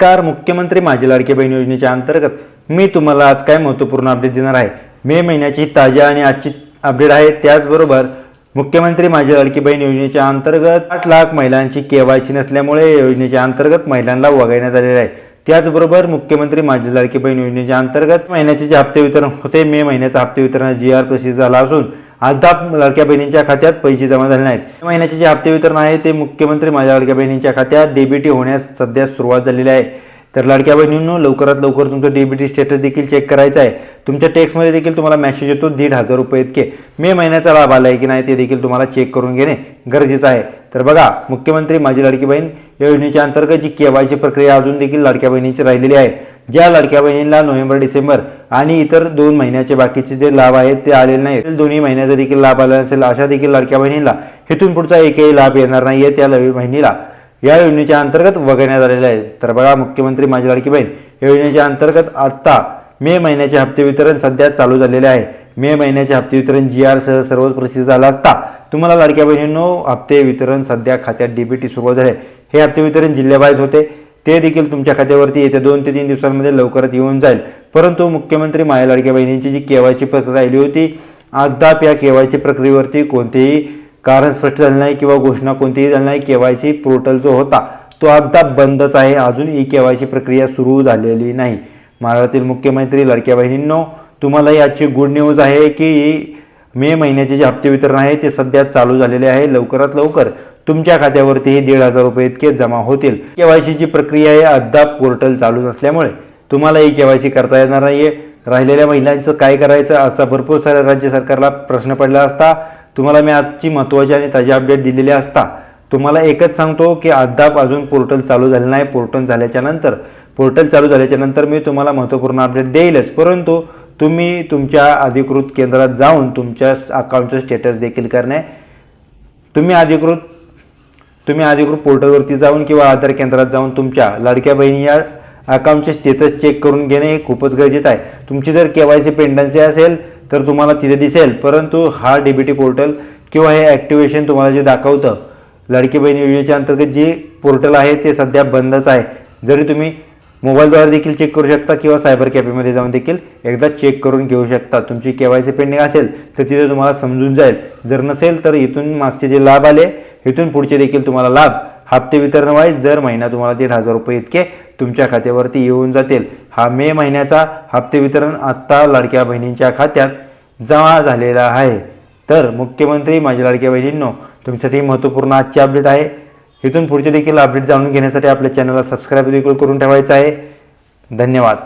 नमस्कार. मुख्यमंत्री माझी लाडकी बहीण योजनेच्या अंतर्गत मी तुम्हाला आज काय महत्त्वपूर्ण अपडेट देणार आहे. मे महिन्याची ताजा आणि आजची अपडेट आहे. त्याचबरोबर मुख्यमंत्री माझी लाडकी बहीण योजनेच्या अंतर्गत 8 लाख महिलांची केवायसी नसल्यामुळे योजनेच्या अंतर्गत महिलांना वगळण्यात आलेले आहे. त्याचबरोबर मुख्यमंत्री माझी लाडकी बहीण योजनेच्या अंतर्गत महिन्याचे जे हप्ते वितरण होते, मे महिन्याचा हप्ते वितरण GR प्रसिद्ध झाला असून अद्याप लाडक्या बहिणींच्या खात्यात पैसे जमा झाले नाहीत. मे महिन्याचे जे हप्ते वितरण आहे ते मुख्यमंत्री माझ्या लाडक्या बहिणींच्या खात्यात DBT होण्यास सध्या सुरुवात झालेली आहे. तर लाडक्या बहिणींनो, लवकरात लवकर तुमचं DBT स्टेटस देखील चेक करायचं आहे. तुमच्या टेक्स्टमध्ये देखील तुम्हाला मेसेज येतो 1,500 रुपये इतके मे महिन्याचा लाभ आला आहे की नाही ते देखील तुम्हाला चेक करून घेणे गरजेचं आहे. तर बघा, मुख्यमंत्री माझी लाडकी बहीण योजनेच्या अंतर्गत जी KYC प्रक्रिया अजून देखील लाडक्या बहिणींची राहिलेली आहे. ज्या लाडक्या बहिणींना नोव्हेंबर डिसेंबर आणि इतर 2 महिन्याचे बाकीचे जे लाभ आहेत ते आलेले नाहीत, दोन्ही महिन्याचा देखील लाभ आला असेल, अशा देखील लाडक्या बहिणींना इथून पुढचा एकही लाभ येणार नाहीये. त्या बहिणीला या योजनेच्या अंतर्गत वगळण्यात आलेले आहे. तर बघा, मुख्यमंत्री माझी लाडकी बहीण योजनेच्या अंतर्गत आता मे महिन्याचे हप्ते वितरण सध्या चालू झालेले आहे. मे महिन्याचे हप्ते वितरण GR सह सर्वच प्रसिद्ध झाला असता तुम्हाला लाडक्या बहिणींनो हप्ते वितरण सध्या खात्यात DBT सुरू झाले. हे हप्ते वितरण जिल्ह्यावाईज होते, ते देखील तुमच्या खात्यावरती येत्या 2 ते 3 दिवसांमध्ये लवकरच येऊन जाईल. परंतु मुख्यमंत्री माझ्या लाडक्या बहिणींची जी KYC प्रक्रिया राहिली होती, अद्याप या KYC प्रक्रियेवरती कोणतेही कारण स्पष्ट झाले नाही किंवा घोषणा कोणतीही झाली नाही. KYC पोर्टल जो होता तो अद्याप बंदच आहे. अजून ही KYC प्रक्रिया सुरू झालेली नाही. महाराष्ट्रातील मुख्यमंत्री लाडक्या बहिणींनो, तुम्हाला याची गुड न्यूज आहे की मे महिन्याचे जे हप्ते वितरण आहे ते सध्या चालू झालेले आहे. लवकरात लवकर तुमच्या खात्यावरतीही 1,500 रुपये इतके जमा होतील. KYC ची प्रक्रिया आहे अद्याप पोर्टल चालू नसल्यामुळे तुम्हाला ही KYC करता येणार नाहीये. राहिलेल्या महिलांचं काय करायचं असा भरपूर साऱ्या राज्य सरकारला प्रश्न पडला असता. तुम्हाला मी आजची महत्त्वाची आणि ताजी अपडेट दिलेली असता. तुम्हाला एकच सांगतो की अद्याप अजून पोर्टल चालू झाले नाही. पोर्टल चालू झाल्याच्या नंतर मी तुम्हाला महत्त्वपूर्ण अपडेट देईलच, परंतु तुम्ही तुमच्या अधिकृत केंद्रात जाऊन तुमच्या अकाउंटचं स्टेटस देखील करणे, तुम्ही अधिकृत पोर्टलवरती जाऊन किंवा आधार केंद्रात जाऊन तुमच्या लाडक्या बहिणी या अकाउंटचे स्टेटस चेक करून घेणे हे खूपच गरजेचं आहे. तुमची जर KYC पेंडन्सी असेल तर तुम्हाला तिथे दिसेल, परंतु हा DBT पोर्टल किंवा हे ॲक्टिवेशन तुम्हाला जे दाखवतं लाडकी बहीण योजनेच्या अंतर्गत जे पोर्टल आहे ते सध्या बंदच आहे. जरी तुम्ही मोबाईलद्वारे देखील चेक करू शकता किंवा सायबर कॅफेमध्ये जाऊन देखील एकदा चेक करून घेऊ शकता. तुमची KYC पेंडिंग असेल तर तिथे तुम्हाला समजून जाईल. जर नसेल तर इथून मागचे जे लाभ आले, इथून पुढचे देखील तुम्हाला लाभ हप्ते वितरण वाईज दर महिना तुम्हाला 1,500 रुपये इतके तुमच्या खात्यावरती येऊन जातील. हा मे महिन्याचा हप्ते वितरण आत्ता लाडक्या बहिणींच्या खात्यात जमा झालेला आहे. तर मुख्यमंत्री माझ्या लाडक्या बहिणींनो, तुमच्यासाठी महत्त्वपूर्ण आजची अपडेट आहे. इथून पुढचे देखील अपडेट जाणून घेण्यासाठी आपल्या चॅनलला सबस्क्राईब देखील करून ठेवायचं आहे. धन्यवाद.